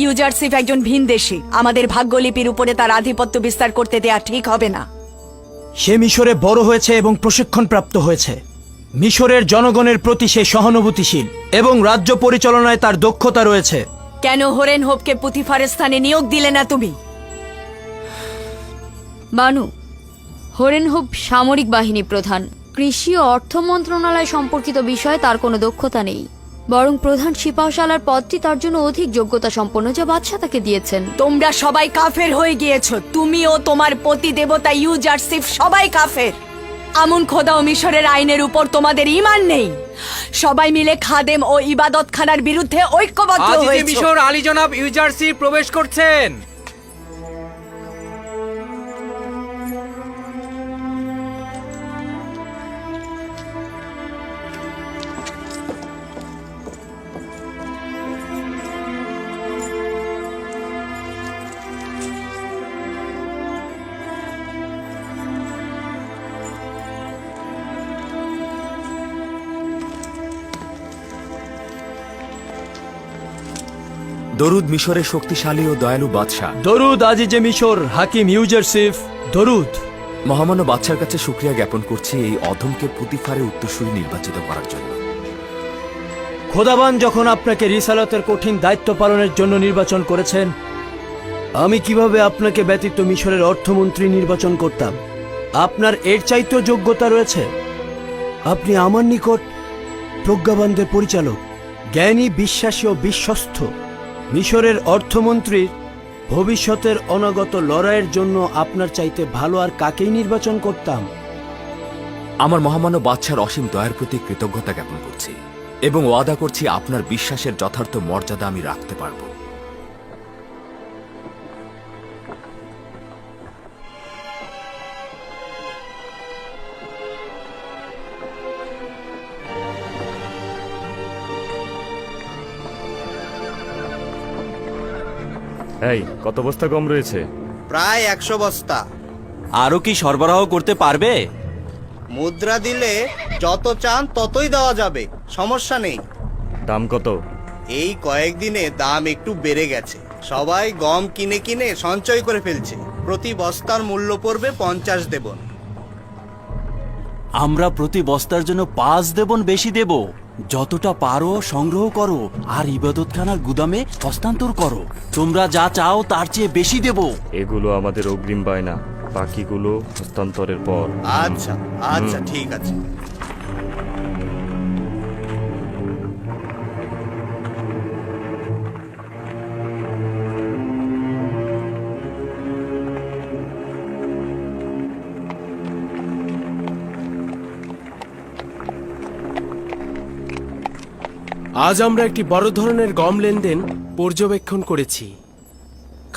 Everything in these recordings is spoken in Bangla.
ইউজারসিফ একজন ভিনদেশী। আমাদের ভাগ্যলিপির উপরে তার আধিপত্য বিস্তার করতে দেয়া ঠিক হবে না। সে মিশরে বড় হয়েছে এবং প্রশিক্ষণ প্রাপ্ত হয়েছে। মিশরের জনগণের প্রতি সে সহানুভূতিশীল এবং রাজ্য পরিচালনায় তার দক্ষতা রয়েছে। কেন হরেন হোপকে পুতিফারের স্থানে নিয়োগ দিলে না তুমি? বানু, হরেনহোপ সামরিক বাহিনী প্রধান। কৃষি ও অর্থ মন্ত্রণালয় সম্পর্কিত বিষয়ে তার কোনো দক্ষতা নেই, বরং প্রধান সিপাহসালার পদটি তার জন্য অধিক যোগ্যতা সম্পন্ন, যা বাদশাহ তাকে দিয়েছেন। তোমরা সবাই কাফের হয়ে গিয়েছো। তুমি ও তোমার পতি দেবতা ইউজারসিফ সবাই কাফের। আমুন খোদা ও মিশরের আইনের উপর তোমাদের ঈমান নেই। সবাই মিলে খাদেম ও ইবাদতখানার বিরুদ্ধে ঐক্যবদ্ধ হয়েছে। মিশর আলী জনাব ইউজারসিফ প্রবেশ করছেন। দরুদ মিশরের শক্তিশালী ও দয়ালু বাদশাহ। দরুদ আজিজে মিশর হাকিম ইউজারসিফ। দরুদ। মহামান্য বাদশার কাছে শুকরিয়া জ্ঞাপন করছি এই অধমকে পুতিফারে উত্তরসূরি নির্বাচিত করার জন্য। খোদাবান যখন আপনাকে রিসালাতের কঠিন দায়িত্ব পালনের জন্য নির্বাচন করেছেন, আমি কিভাবে আপনাকে ব্যতীত মিশরের অর্থমন্ত্রী নির্বাচন করতাম? আপনার এর চাইতেও যোগ্যতা রয়েছে। আপনি আমার নিকট প্রজ্ঞাবানদের পরিচালক, জ্ঞানী, বিশ্বাসী ও বিশ্বস্ত। মিশরের অর্থমন্ত্রীর ভবিষ্যতের অনাগত লড়াইয়ের জন্য আপনার চাইতে ভালো আর কাকেই নির্বাচন করতাম? আমার মহামান্য বাদশার অসীম দয়ার প্রতি কৃতজ্ঞতা জ্ঞাপন করছি এবং ওয়াদা করছি আপনার বিশ্বাসের যথার্থ মর্যাদা আমি রাখতে পারব। এই কত বস্তা গম রয়েছে? প্রায় 100 বস্তা। আরো কি সরবরাহ করতে পারবে? মুদ্রা দিলে যত চান ততই দেওয়া যাবে, সমস্যা নেই। দাম কত? এই কয়েকদিনে দাম একটু বেড়ে গেছে। সবাই গম কিনে কিনে সঞ্চয় করে ফেলছে। প্রতি বস্তার মূল্য পড়বে 50 দেবন। আমরা প্রতি বস্তার জন্য 5 দেবন বেশি দেব। যতটা পারো সংগ্রহ করো আর ইবাদতখানার গুদামে হস্তান্তর করো। তোমরা যা চাও তার চেয়ে বেশি দেব। এগুলো আমাদের অগ্রিম বায়না, বাকিগুলো হস্তান্তরের পর। আচ্ছা আচ্ছা, ঠিক আছে। আজ আমরা একটি বড় ধরনের গম লেনদেন পর্যবেক্ষণ করেছি।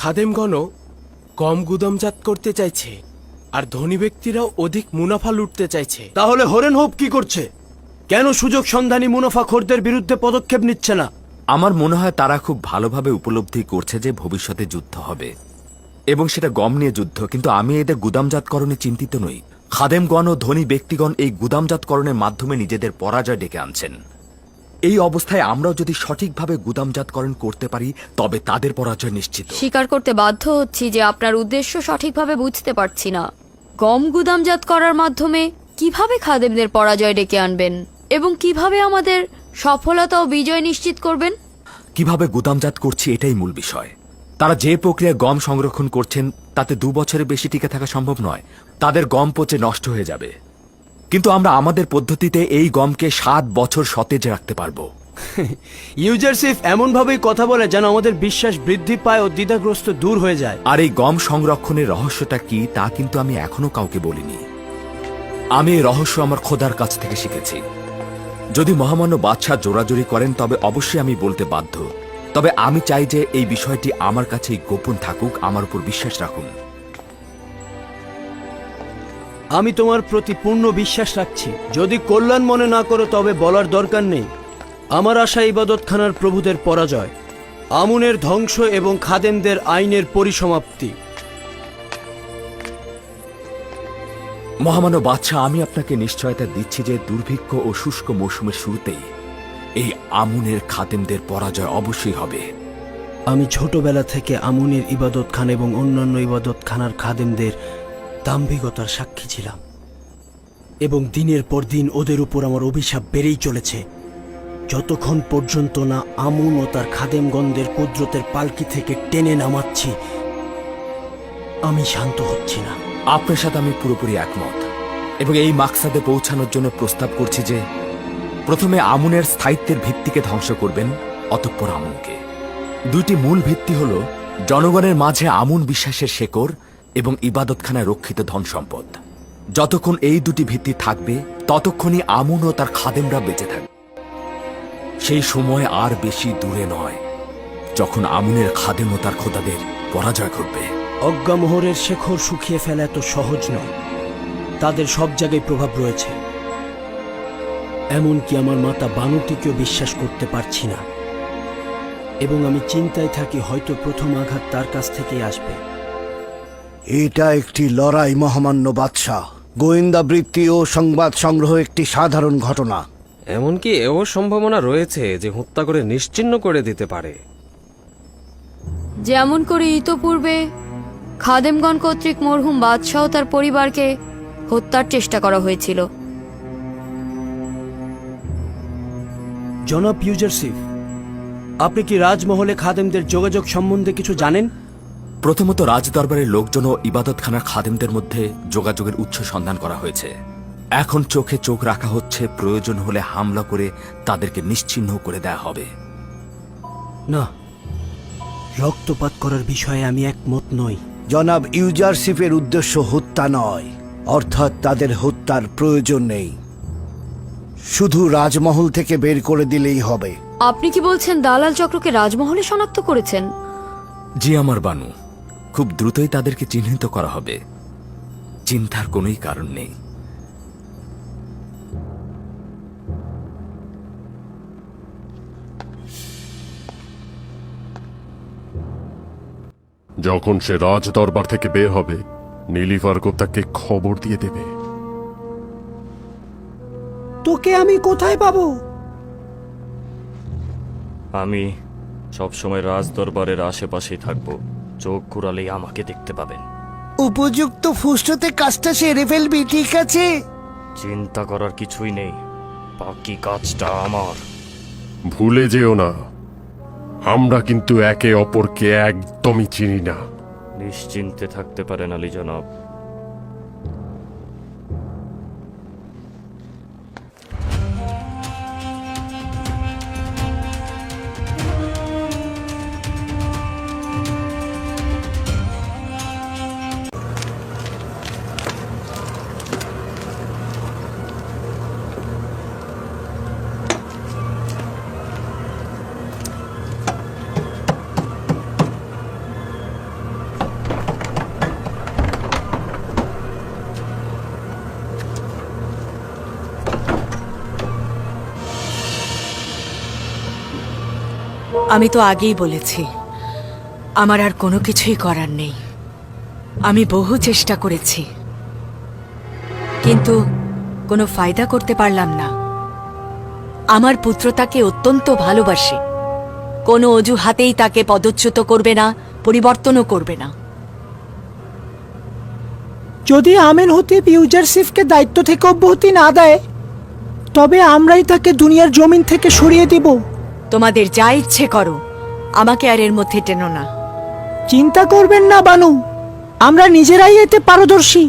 খাদেমগণও গম গুদামজাত করতে চাইছে আর ধনী ব্যক্তিরাও অধিক মুনাফা লুটতে চাইছে। তাহলে হরেন হোপ কি করছে? কেন সুযোগ সন্ধানী মুনাফাখোরদের বিরুদ্ধে পদক্ষেপ নিচ্ছে না? আমার মনে হয় তারা খুব ভালোভাবে উপলব্ধি করছে যে ভবিষ্যতে যুদ্ধ হবে এবং সেটা গম নিয়ে যুদ্ধ। কিন্তু আমি এদের গুদামজাতকরণে চিন্তিত নই। খাদেমগণ ও ধনী ব্যক্তিগণ এই গুদামজাতকরণের মাধ্যমে নিজেদের পরাজয় ডেকে আনছেন। এই অবস্থায় আমরাও যদি সঠিকভাবে গুদামজাতকরণ করতে পারি তবে তাদের পরাজয় নিশ্চিত। স্বীকার করতে বাধ্য হচ্ছি যে আপনার উদ্দেশ্য সঠিকভাবে বুঝতে পারছি না। গম গুদামজাত করার মাধ্যমে কিভাবে খাদেমদের পরাজয় ডেকে আনবেন এবং কিভাবে আমাদের সফলতা ও বিজয় নিশ্চিত করবেন? কিভাবে গুদামজাত করছি এটাই মূল বিষয়। তারা যে প্রক্রিয়ায় গম সংরক্ষণ করছেন তাতে 2 বছরের বেশি টিকে থাকা সম্ভব নয়। তাদের গম পচে নষ্ট হয়ে যাবে, কিন্তু আমরা আমাদের পদ্ধতিতে এই গমকে 7 বছর সতেজ রাখতে পারবো। ইউজারসিফ এমন ভাবেই কথা বলে যেন আমাদের বিশ্বাস বৃদ্ধি পায় ও দ্বিধাগ্রস্ত দূর হয়ে যায়। আর এই গম সংরক্ষণের রহস্যটা কি তা কিন্তু আমি এখনো কাউকে বলিনি। আমি এই রহস্য আমার খোদার কাছ থেকে শিখেছি। যদি মহামান্য বাদশাহ জোরাজোরি করেন তবে অবশ্যই আমি বলতে বাধ্য। তবে আমি চাই যে এই বিষয়টি আমার কাছেই গোপন থাকুক। আমার উপর বিশ্বাস রাখুন। আমি তোমার প্রতি পূর্ণ বিশ্বাস রাখছি। যদি কল্যাণ মনে না করো তবে বলার দরকার নেই। আমার আশা ইবাদতখানার প্রভুদের পরাজয়, আমুনের ধ্বংস এবং খাদেমদের আইনের পরিসমাপ্তি। মহামান্য বাদশাহ, আমি আপনাকে নিশ্চয়তা দিচ্ছি যে দুর্ভিক্ষ ও শুষ্ক মৌসুমের শুরুতেই এই আমুনের খাদেমদের পরাজয় অবশ্যই হবে। আমি ছোটবেলা থেকে আমুনের ইবাদত খান এবং অন্যান্য ইবাদত খানার খাদেমদের দাম্ভিকতার সাক্ষী ছিলাম, এবং দিনের পর দিন ওদের উপর আমার অভিশাপ বেড়েই চলেছে যতক্ষণ পর্যন্ত না আমুন ও তার খাদেমগণদের কুদরতের পালকি থেকে টেনে নামাচ্ছি আমি শান্ত হচ্ছি না। আপনার সাথে আমি পুরোপুরি একমত এবং এই মাকসাদে পৌঁছানোর জন্য প্রস্তাব করছি যে প্রথমে আমুনের স্থায়িত্বের ভিত্তিকে ধ্বংস করবেন, অতঃপর আমুনকে। দুইটি মূল ভিত্তি হল জনগণের মাঝে আমুন বিশ্বাসের শেকড় এবং ইবাদতখানায় রক্ষিত ধন সম্পদ। যতক্ষণ এই দুটি ভিত্তি থাকবে ততক্ষণই আমুন ও তার খাদেমরা বেঁচে থাকবে। সেই সময় আর বেশি দূরে নয় যখন আমুনের খাদেম ও তার খোদাদের পরাজয় ঘটবে। অজ্ঞামোহরের শেখর শুকিয়ে ফেলা এত সহজ নয়, তাদের সব জায়গায় প্রভাব রয়েছে। এমনকি আমার মাতা বানুটিকেও বিশ্বাস করতে পারছি না, এবং আমি চিন্তায় থাকি হয়তো প্রথম আঘাত তার কাছ থেকেই আসবে। এটা একটি লড়াই মহামান্য বাদশাহ। গোয়েন্দা বৃত্তি ও সংবাদ সংগ্রহ একটি সাধারণ ঘটনা। এমনকি এও সম্ভাবনা রয়েছে যে হত্যা করে নিশ্চিহ্ন করে দিতে পারে। যেমন করে ইতোপূর্বে খাদেমগণ কর্তৃক মরহুম বাদশাহ ও তার পরিবারকে হত্যার চেষ্টা করা হয়েছিল। জনাব ইউজারসিফ, আপনি কি রাজমহলে খাদেমদের যোগাযোগ সম্বন্ধে কিছু জানেন? প্রথমত রাজদরবারের লোকজন ও ইবাদতখানার খাদেমদের মধ্যে যোগাযোগের উৎস সন্ধান করা হয়েছে। এখন চোখে চোখ রাখা হচ্ছে, প্রয়োজন হলে হামলা করে তাদেরকে নিশ্চিহ্ন করে দেয়া হবে। না, রক্তপাত করার বিষয়ে আমি একমত নই। জনাব ইউজারসিফের উদ্দেশ্য হত্যা নয়, অর্থাৎ তাদের হত্যার প্রয়োজন নেই, শুধু রাজমহল থেকে বের করে দিলেই হবে। আপনি কি বলছেন দালাল চক্রকে রাজমহলে শনাক্ত করেছেন? জি আমার বানু, খুব দ্রুতই তাদেরকে চিহ্নিত করা হবে, চিন্তার কোনোই কারণ নেই। যখন সে রাজ দরবার থেকে বের হবে, নীলিফার্গো তাকে খবর দিয়ে দেবে। তোকে আমি কোথায় পাবো? আমি সবসময় রাজ দরবারের আশেপাশেই থাকবো, চোখ ঘুরালেই আমাকে দেখতে পাবেন। উপযুক্ত ফুসতে কাজটা সেরে ফেলবি, ঠিক আছে? চিন্তা করার কিছুই নেই, বাকি কাজটা আমার। ভুলে যেও না, আমরা কিন্তু একে অপরকে একদমই চিনি না। নিশ্চিন্তে থাকতে পারেন আলী জনাব। আমি তো আগেই বলেছি, আমার আর কোনো কিছুই করার নেই। আমি বহু চেষ্টা করেছি, কিন্তু কোনো ফায়দা করতে পারলাম না। আমার পুত্র তাকে অত্যন্ত ভালোবাসে, কোনো অজুহাতেই তাকে পদচ্যুত করবে না, পরিবর্তনও করবে না। যদি আমেন হতে ইউজারসিফকে দায়িত্ব থেকে অব্যাহতি না দেয়, তবে আমরাই তাকে দুনিয়ার জমিন থেকে সরিয়ে দিব। তোমাদের যা ইচ্ছে করো, আমাকে আর এর মধ্যে টেনো না। চিন্তা করবেন না বানু, আমরা নিজেরাই এতে পারদর্শী।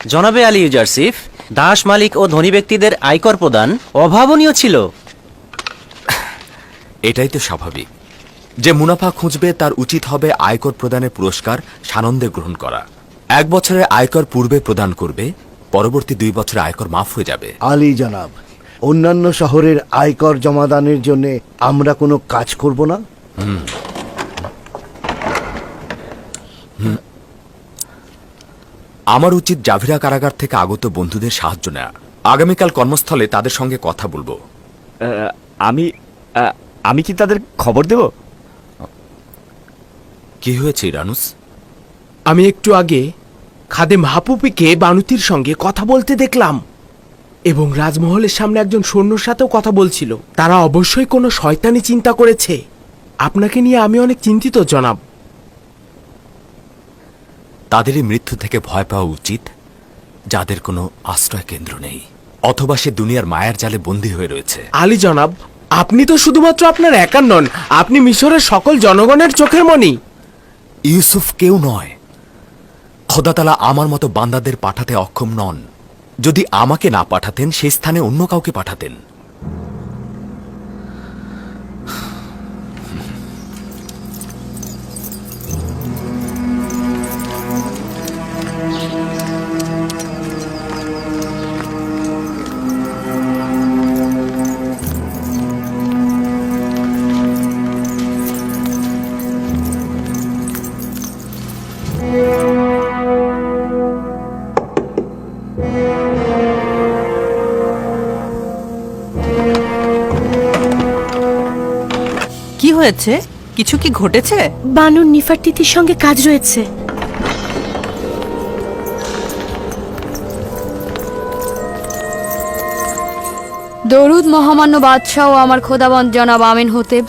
জনাবে আলী ইউজারসিফ, দাস মালিক ও ধনী ব্যক্তিদের আয়কর প্রদান অভাবনীয় ছিল। এটাই তো স্বাভাবিক। যে মুনাফা খুঁজবে তার উচিত হবে আয়কর প্রদানের পুরস্কার সানন্দে গ্রহণ করা। 1 বছরের আয়কর পূর্বে প্রদান করবে, পরবর্তী 2 বছরের আয়কর মাফ হয়ে যাবে। আলী জনাব, অন্যান্য শহরের আয়কর জমাদানের জন্য আমরা কোনো কাজ করব না? আমার উচিত জাভিরা কারাগার থেকে আগত বন্ধুদের সাহায্য নেওয়া। আগামীকাল কর্মস্থলে তাদের সঙ্গে কথা বলবো। আমি কি তাদের খবর দেব? কি হয়েছে ইরানুস? আমি একটু আগে খাদেম হাপুপিকে বানুতির সঙ্গে কথা বলতে দেখলাম, এবং রাজমহলের সামনে একজন সৈন্যর সাথেও কথা বলছিল। তারা অবশ্যই কোনো শয়তানি চিন্তা করেছে। আপনাকে নিয়ে আমি অনেক চিন্তিত জনাব। তাদেরই মৃত্যু থেকে ভয় পাওয়া উচিত যাদের কোনো আশ্রয় কেন্দ্র নেই, অথবা সে দুনিয়ার মায়ার জালে বন্দী হয়ে রয়েছে। আলী জনাব, আপনি তো শুধুমাত্র আপনার একার নন, আপনি মিশরের সকল জনগণের চোখের মণি। ইউসুফ কেউ নয়। খোদাতালা আমার মতো বান্দাদের পাঠাতে অক্ষম নন। যদি আমাকে না পাঠাতেন, সেই স্থানে অন্য কাউকে পাঠাতেন। কি হয়েছে? কিছু কি ঘটেছে? বানুর নিফারতিতির সঙ্গে কাজ রয়েছে। দরুদ মহামান্য বাদশাহ ও আমার খোদাবন্দ জনাব আমিন হতেব।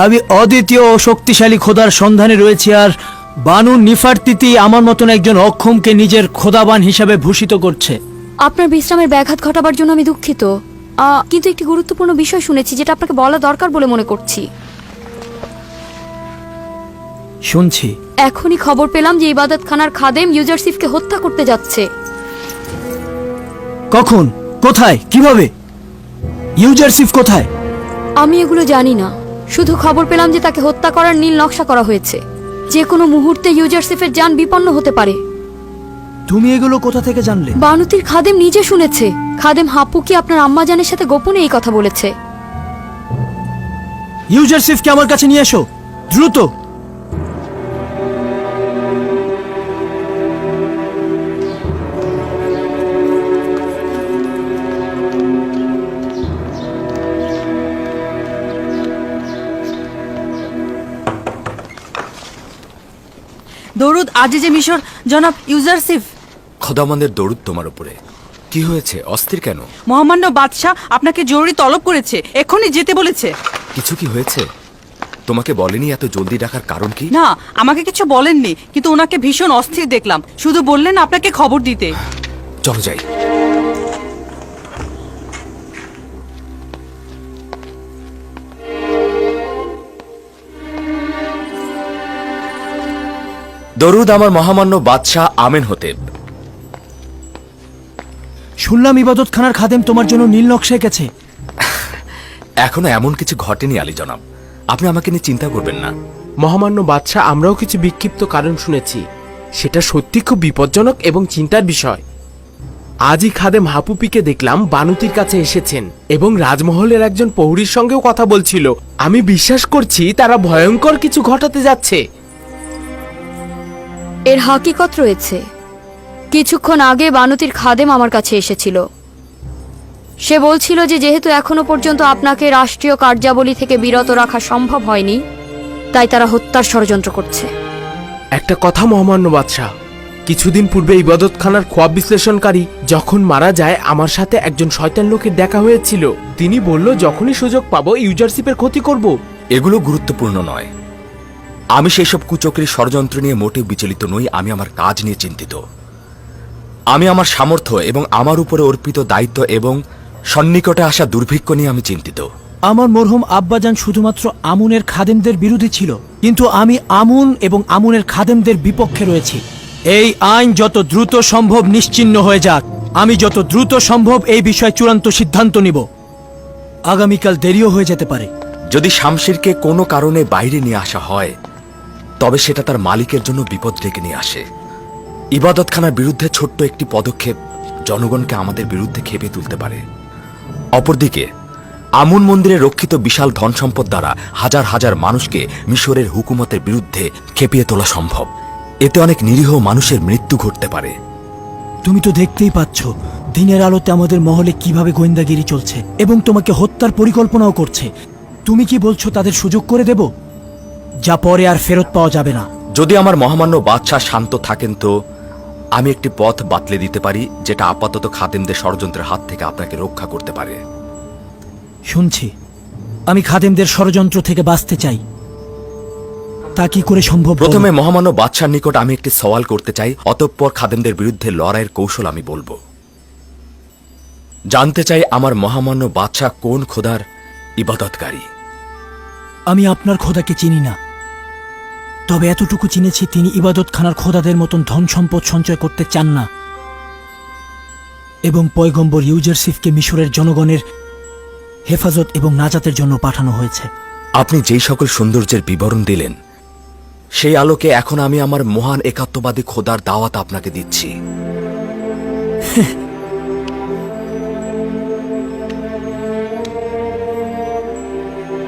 আমি অদ্বিতীয় ও শক্তিশালী খোদার সন্ধানে রয়েছি, আর বানু নিফারতিতি আমার মতন একজন অক্ষমকে নিজের খোদাবান হিসাবে ভূষিত করছে। আপনার বিশ্রামের ব্যাঘাত ঘটাবার জন্য আমি দুঃখিত, কিন্তু একটি গুরুত্বপূর্ণ বিষয় শুনেছি যেটা আপনাকে বলা দরকার বলে মনে করছি। শুনছি। এখনই খবর পেলাম যে ইবাদতখানার খাদেম ইউজারসিফকে হত্যা করতে যাচ্ছে। কখন, কোথায়, কিভাবে? ইউজারসিফ কোথায়? আমি এগুলো জানি না, শুধু খবর পেলাম যে তাকে হত্যা করার নীল নকশা করা হয়েছে। যে কোনো মুহূর্তে ইউজারসিফের যান বিপন্ন হতে পারে। তুমি এগুলো কোথা থেকে জানলে? বানুতির খাদেম নিজে শুনেছে। খাদেম হাপুকি আপনার আম্মাজানের সাথে গোপনে এই কথা বলেছে। ইউজারসিফকে আমার কাছে নিয়ে এসো, দ্রুত। দরুদ আজিজে মিশর জনাব ইউজারসিফ। খোদাবন্দের দরুদ তোমার উপরে। কি হয়েছে? অস্থির কেন? মহামান্য বাদশাহ আপনাকে জরুরি তলব করেছে, এখনই যেতে বলেছে। কিছু কি হয়েছে? তোমাকে বলেনি এত জলদি ডাকার কারণ কি? না, আমাকে কিছু বলেননি, কিন্তু ওনাকে ভীষণ অস্থির দেখলাম। শুধু বললেন আপনাকে খবর দিতে। চলো যাই। দরুদ আমার মহামান্য বাদশাহ আমেন হতেব। শুনলাম ইবাদতখানার খাদেম তোমার জন্য নীল নকশা এঁকেছে। এখনো এমন কিছু ঘটেনি আলী জনাব, আপনি আমাকে নিয়ে চিন্তা করবেন না। মহামান্য বাদশাহ, আমরাও কিছু বিক্ষিপ্ত কারণ শুনেছি। সেটা সত্যি খুব বিপজ্জনক এবং চিন্তার বিষয়। আজই খাদেম হাপুপিকে দেখলাম বানুতির কাছে এসেছেন, এবং রাজমহলের একজন প্রহরীর সঙ্গেও কথা বলছিল। আমি বিশ্বাস করছি তারা ভয়ঙ্কর কিছু ঘটাতে যাচ্ছে। এর হাকিকত রয়েছে। কিছুক্ষণ আগে বানুতির খাদেম আমার কাছে এসেছিল। সে বলছিল যে যেহেতু এখনো পর্যন্ত আপনাকে রাষ্ট্রীয় কার্যাবলী থেকে বিরত রাখা সম্ভব হয়নি, তাই তারা হত্যার ষড়যন্ত্র করছে। একটা কথা মহামান্য বাদশাহ, কিছুদিন পূর্বে ইবাদতখানার খোয়াব বিশ্লেষণকারী যখন মারা যায়, আমার সাথে একজন শয়তান লোকের দেখা হয়েছিল। তিনি বলল যখনই সুযোগ পাবো ইউজারশিপের ক্ষতি করব। এগুলো গুরুত্বপূর্ণ নয়। আমি সেসব কুচক্রী ষড়যন্ত্র নিয়ে মোটেও বিচলিত নই। আমি আমার কাজ নিয়ে চিন্তিত। আমি আমার সামর্থ্য এবং আমার উপরে অর্পিত দায়িত্ব এবং সন্নিকটে আসা দুর্ভিক্ষ নিয়ে আমি চিন্তিত। আমার মরহুম আব্বাজান শুধুমাত্র আমুনের খাদেমদের বিরোধী ছিল, কিন্তু আমি আমুন এবং আমুনের খাদেমদের বিপক্ষে রয়েছি। এই আইন যত দ্রুত সম্ভব নিশ্চিহ্ন হয়ে যাক। আমি যত দ্রুত সম্ভব এই বিষয়ে চূড়ান্ত সিদ্ধান্ত নিব। আগামীকাল দেরিও হয়ে যেতে পারে। যদি শামশিরকে কোনো কারণে বাইরে নিয়ে আসা হয় তবে সেটা তার মালিকের জন্য বিপদ ডেকে নিয়ে আসে। ইবাদতখানার বিরুদ্ধে ছোট্ট একটি পদক্ষেপ জনগণকে আমাদের বিরুদ্ধে খেপে তুলতে পারে। অপরদিকে আমুন মন্দিরে রক্ষিত বিশাল ধন সম্পদ দ্বারা হাজার হাজার মানুষকে মিশরের হুকুমতের বিরুদ্ধে খেপিয়ে তোলা সম্ভব। এতে অনেক নিরীহ মানুষের মৃত্যু ঘটতে পারে। তুমি তো দেখতেই পাচ্ছ দিনের আলোতে আমাদের মহলে কিভাবে গোয়েন্দাগিরি চলছে এবং তোমাকে হত্যার পরিকল্পনাও করছে। তুমি কি বলছো তাদের সুযোগ করে দেব, যা পরে আর ফেরত পাওয়া যাবে না? যদি আমার মহামান্য বাদশাহ শান্ত থাকেন তো আমি একটি পথ বাতলে দিতে পারি, যেটা আপাতত খাদেমদের ষড়যন্ত্রের হাত থেকে আপনাকে রক্ষা করতে পারে। শুনছি, আমি খাদেমদের ষড়যন্ত্র থেকে বাঁচতে চাই। তা কি করে সম্ভব? প্রথমে মহামান্য বাদশার নিকট আমি একটি সওয়াল করতে চাই, অতঃপর খাদেমদের বিরুদ্ধে লড়াইয়ের কৌশল আমি বলবো। জানতে চাই আমার মহামান্য বাদশাহ কোন খোদার ইবাদতকারী। আমি আপনার খোদাকে চিনি না, তবে এতটুকু চিনেছি তিনি ইবাদতখানার খোদাদের মতন ধন সম্পদ সঞ্চয় করতে চান না এবং পয়গম্বর ইউজারসিফকে মিশরের জনগণের হেফাজত এবং নাজাতের জন্য পাঠানো হয়েছে। আপনি যেই সকল সৌন্দর্যের বিবরণ দিলেন সেই আলোকে এখন আমি আমার মহান একাত্মবাদী খোদার দাওয়াত আপনাকে দিচ্ছি।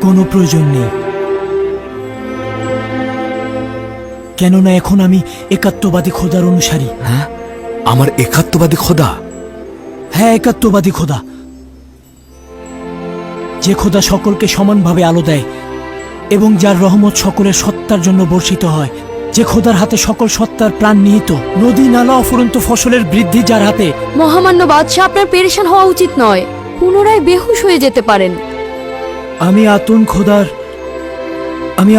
কোনো প্রয়োজন নেই, কেননা এখন আমি একাত্মবাদী খোদার অনুসারী। হ্যাঁ, আমার একাত্মবাদী খোদা? হ্যাঁ, একাত্মবাদী খোদা, যে খোদা সকলকে সমানভাবে আলো দেয় এবং যার রহমত সকলের সত্তার জন্য বর্ষিত হয়, যে খোদার হাতে সকল সত্তার প্রাণ নিহিত, নদী নালা অফুরন্ত ফসলের বৃদ্ধি যার হাতে। মহামান্য বাদশাহ, আপনার পেরেশান হওয়া উচিত নয়। পুনরায় বেহুশ হয়ে যেতে পারেন। আমি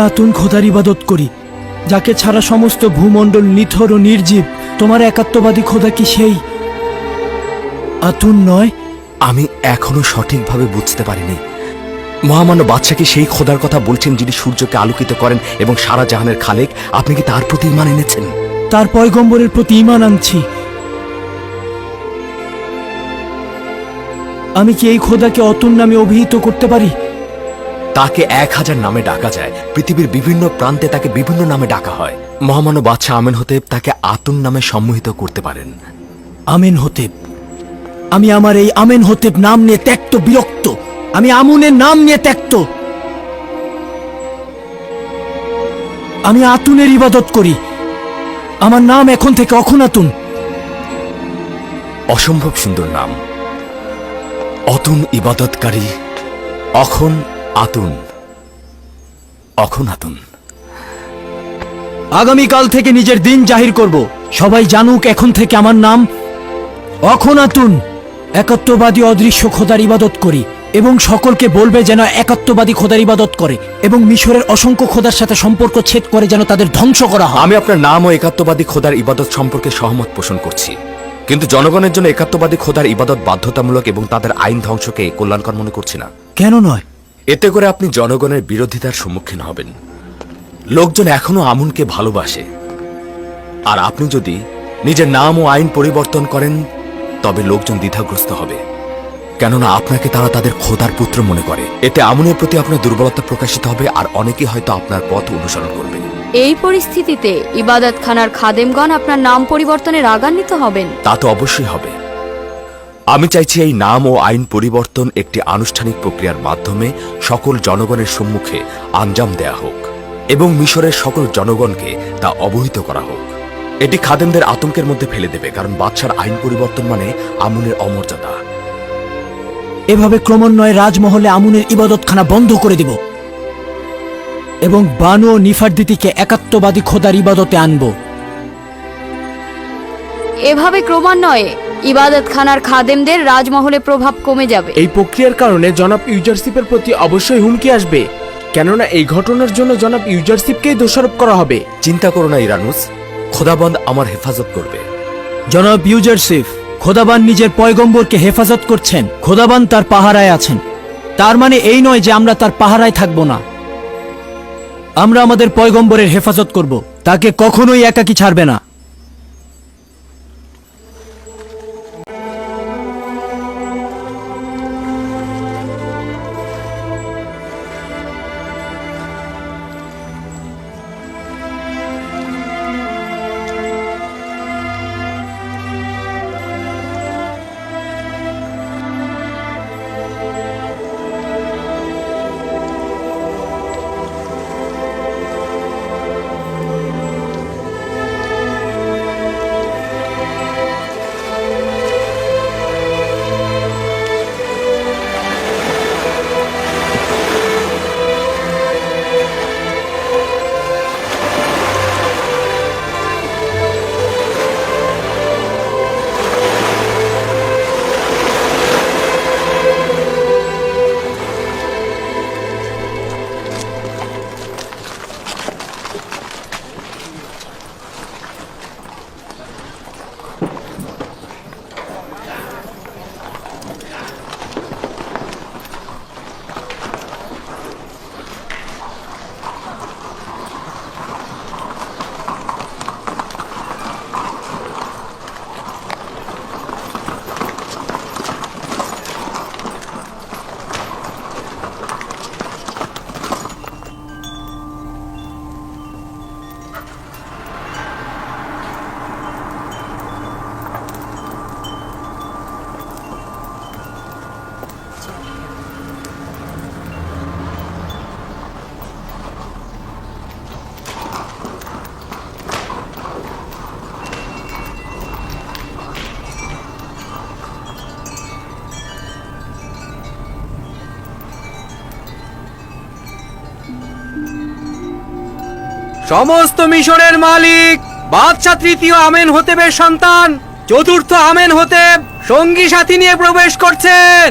আতুন খোদার ইবাদত করি, যাকে ছাড়া সমস্ত ভূমণ্ডল নিথর ও নির্জীব। তোমার একাত্মবাদী খোদা কি সেই আতুন নয়? আমি এখনো সঠিকভাবে বুঝতে পারিনি। মহামান্য বাদশাহ কি সেই খোদার কথা বলছেন যিনি সূর্যকে আলোকিত করেন এবং সারা জাহানের খালেক? আপনি কি তার প্রতি ঈমান এনেছেন? তার পয়গম্বরের প্রতি ঈমান আনছি। আমি কি এই খোদাকে অতুন নামে অভিহিত করতে পারি? তাকে 1000 নামে ডাকা যায়। পৃথিবীর বিভিন্ন প্রান্তে তাকে বিভিন্ন নামে ডাকা হয়। মহামান্য বাদশাহ আমেন হতেব তাকে আতুন নামে সম্মোহিত করতে পারেন। আমেন হতেব? আমি আমার এই আমেন হতেব নাম নিয়ে ত্যক্ত, বিরক্ত। আমি আমুনের নাম নিয়ে ত্যক্ত। আমি আতুনের ইবাদত করি। আমার নাম এখন থেকে অখনাতুন। অসম্ভব সুন্দর নাম, অতুন ইবাদতকারী, অখন আতুন, অখনাতুন। আগামীকাল থেকে নিজের দিন জাহির করব। সবাই জানুক এখন থেকে আমার নাম অখনাতুন। একাত্মবাদী অদৃশ্য খোদার ইবাদত করি এবং সকলকে বলবে যেন একাত্মবাদী খোদার ইবাদত করে এবং মিশরের অসংখ্য খোদার সাথে সম্পর্ক ছেদ করে যেন তাদের ধ্বংস করা হয়। আমি আপনার নাম ও একাত্মবাদী খোদার ইবাদত সম্পর্কে সহমত পোষণ করছি, কিন্তু জনগণের জন্য একাত্মবাদী খোদার ইবাদত বাধ্যতামূলক এবং তাদের আইন ধ্বংসকে কল্যাণকর মনে করছি না। কেন নয়? এতে করে আপনি জনগণের বিরোধিতার সম্মুখীন হবেন। লোকজন এখনো আমুনকে ভালোবাসে, আর আপনি যদি নিজের নাম ও আইন পরিবর্তন করেন তবে লোকজন দ্বিধাগ্রস্ত হবে, কেননা আপনাকে তারা তাদের খোদার পুত্র মনে করে। এতে আমুনের প্রতি আপনার দুর্বলতা প্রকাশিত হবে, আর অনেকেই হয়তো আপনার পথ অনুসরণ করবে। এই পরিস্থিতিতে ইবাদতখানার খাদেমগণ আপনার নাম পরিবর্তনে রাগান্বিত হবেন। তা তো অবশ্যই হবে। আমি চাইছি এই নাম ও আইন পরিবর্তন একটি আনুষ্ঠানিক প্রক্রিয়ার মাধ্যমে সকল জনগণের সম্মুখে আঞ্জাম দেয়া হোক এবং মিশরের সকল জনগণকে তা অবহিত করা হোক। এটি খাদেমদের আতঙ্কের মধ্যে ফেলে দেবে, কারণ বাদশার আইন পরিবর্তন মানে আমুনের অমর্যাদা। এভাবে ক্রমান্বয়ে রাজমহলে আমুনের ইবাদতখানা বন্ধ করে দিব এবং বানু ও নিফারদিতিকে একাত্মবাদী খোদার ইবাদতে আনব। এভাবে ক্রমান্বয়ে ইবাদতখানার খাদেমদের রাজমহলে প্রভাব কমে যাবে। এই প্রক্রিয়ার কারণে জনাব ইউজারশিপের প্রতি অবশ্যই হুমকি আসবে, কেননা এই ঘটনার জন্য জনাব ইউজারশিপকেই দোষারোপ করা হবে। চিন্তা করো না ইরানুস, খোদাবন্দ আমার হেফাজত করবে। জনাব ইউজারশিপ, খোদাবান নিজের পয়গম্বরকে হেফাজত করছেন, খোদাবান তার পাহারায় আছেন। তার মানে এই নয় যে আমরা তার পাহারায় থাকব না। আমরা আমাদের পয়গম্বরের হেফাজত করব, তাকে কখনোই একাকী ছাড়বে না। সমস্ত মিশরের মালিক বাদশা তৃতীয় আমেনহোতেবের সন্তান চতুর্থ আমেনহোতেব সঙ্গী সাথী নিয়ে প্রবেশ করছেন।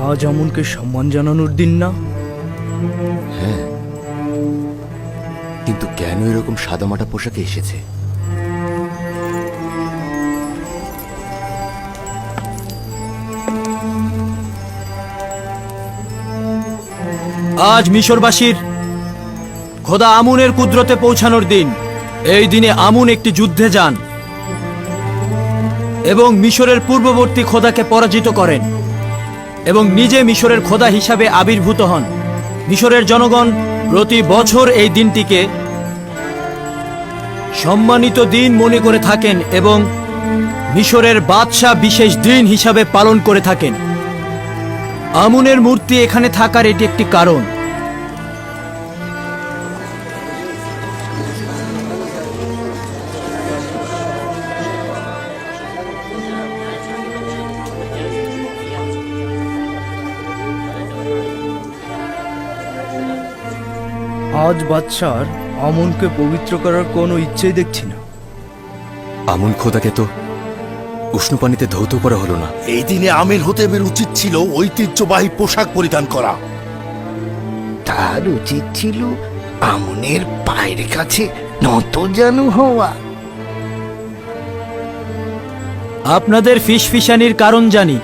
আজ আমনকে সম্মান জানানোর দিন না? হ্যাঁ, কিন্তু কেন এরকম সাদামাটা পোশাকে এসেছে? আজ মিশরবাসীর খোদা আমুনের কুদরতে পৌঁছানোর দিন। এই দিনে আমুন একটি যুদ্ধে যান এবং মিশরের পূর্ববর্তী খোদাকে পরাজিত করেন এবং নিজে মিশরের খোদা হিসাবে আবির্ভূত হন। মিশরের জনগণ প্রতি বছর এই দিনটিকে সম্মানিত দিন মনে করে থাকেন এবং মিশরের বাদশা বিশেষ দিন হিসাবে পালন করে থাকেন। আমুনের মূর্তি এখানে থাকার এটি একটি কারণ। আজ বাদশার আমনকে পবিত্র করার কোনো ইচ্ছেই দেখছি না। আমন খোদাকে তো উষ্ণ পানিতে ধৌত করা হলো না। এই দিনে আমেনহোতেবের উচিত ছিল ঐতিহ্যবাহী পোশাক পরিধান করা। তার উচিত ছিল আমনের পায়ের কাছে নতজানু হওয়া। আপনাদের ফিসফিসানির কারণ জানি।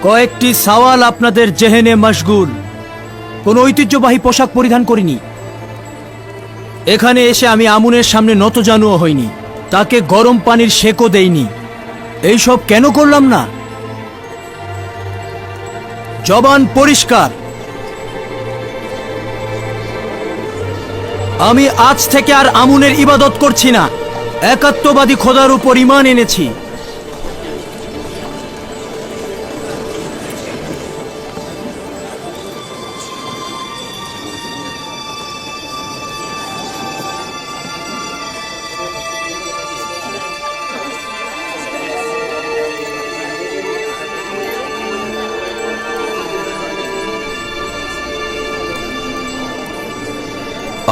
কয়েকটি সওয়াল আপনাদের জেহেনে মশগুল। কোন ঐতিহ্যবাহী পোশাক পরিধান করিনি। এখানে এসে আমি আমুনের সামনে নতজানুও হইনি, তাকে গরম পানির সেকও দেইনি। এইসব কেন করলাম না? জবান পরিষ্কার। আমি আজ থেকে আর আমুনের ইবাদত করছি না। একাত্মবাদী খোদার উপর ঈমান এনেছি।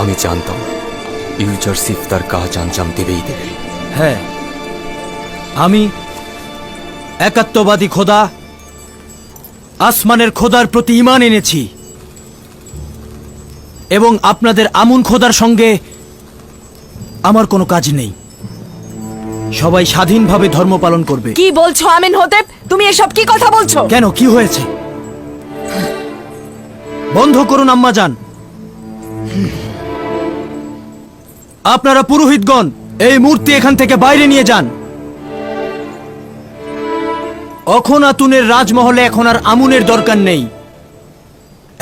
আমি জানতাম ইউজারশিপ তার কাজ আঞ্জাম দেবেই দেবে। হ্যাঁ, আমি একাত্মবাদী খোদা আসমানের খোদার প্রতি ঈমান এনেছি এবং আপনাদের আমুন খোদার সঙ্গে আমার কোনো কাজ নেই। সবাই স্বাধীনভাবে ধর্ম পালন করবে। কি বলছো আমেনহোতেব? তুমি এসব কি কথা বলছো? কেন, কি হয়েছে? বন্ধ করুন আম্মাজান। আপনারা পুরোহিতগণ এই মূর্তি এখান থেকে বাইরে নিয়ে যান। অখনাতুনের রাজমহলে এখন আর আমুনের দরকার নেই।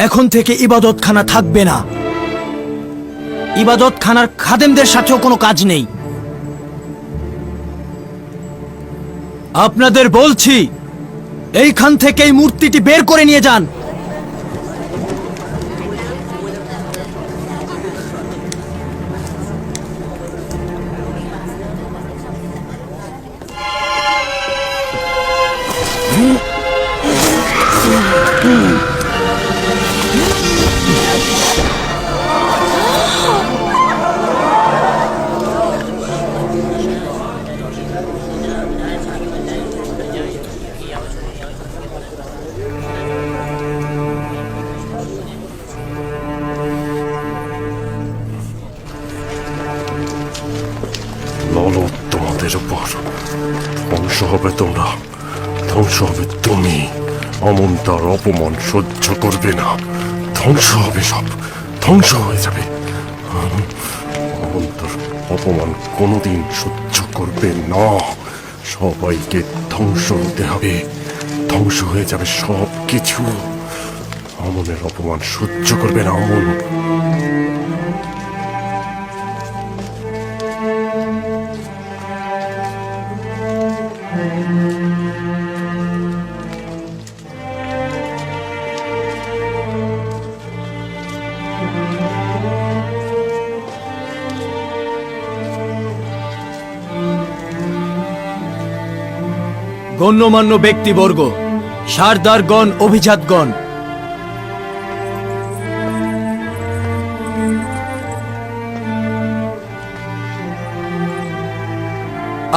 এখন থেকে ইবাদতখানা থাকবে না। ইবাদতখানার খাদেমদের সাথেও কোনো কাজ নেই। আপনাদের বলছি, এইখান থেকে এই মূর্তিটি বের করে নিয়ে যান। চলো তোমাদের উপর। ধ্বংস হবে তোমরা, ধ্বংস হবে তুমি। অমন তার অপমান সহ্য করবে না। ধ্বংস হবে সব, ধ্বংস হয়ে যাবে। অমন তার অপমান কোনোদিন সহ্য করবে না। সবাইকে ধ্বংস হতে হবে, ধ্বংস হয়ে যাবে সব কিছু। অমনের অপমান সহ্য করবে না অমন। গণ্যমান্য ব্যক্তিবর্গ, সারদারগণ, অভিজাতগণ,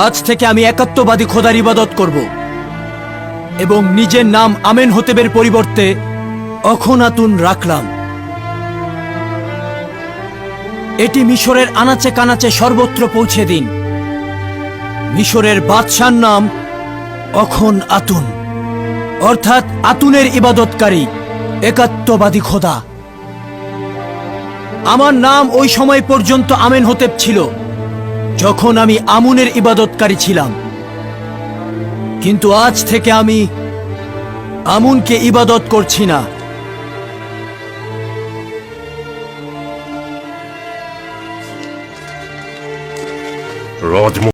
আজ থেকে আমি একাত্মবাদী খোদার ইবাদত করব এবং নিজের নাম আমেন হতেবের পরিবর্তে অখনাতুন রাখলাম। এটি মিশরের আনাচে কানাচে সর্বত্র পৌঁছে দিন। মিশরের বাদশার নাম অখন আতুন, অর্থাৎ আতুনের ইবাদতকারী, একাত্মবাদী খোদা। আমার নাম ওই সময় পর্যন্ত আমেন হতেব ছিল যখন আমি আমুনের ইবাদতকারী ছিলাম, কিন্তু আজ থেকে আমি আমুনকে ইবাদত করছি না। রাজম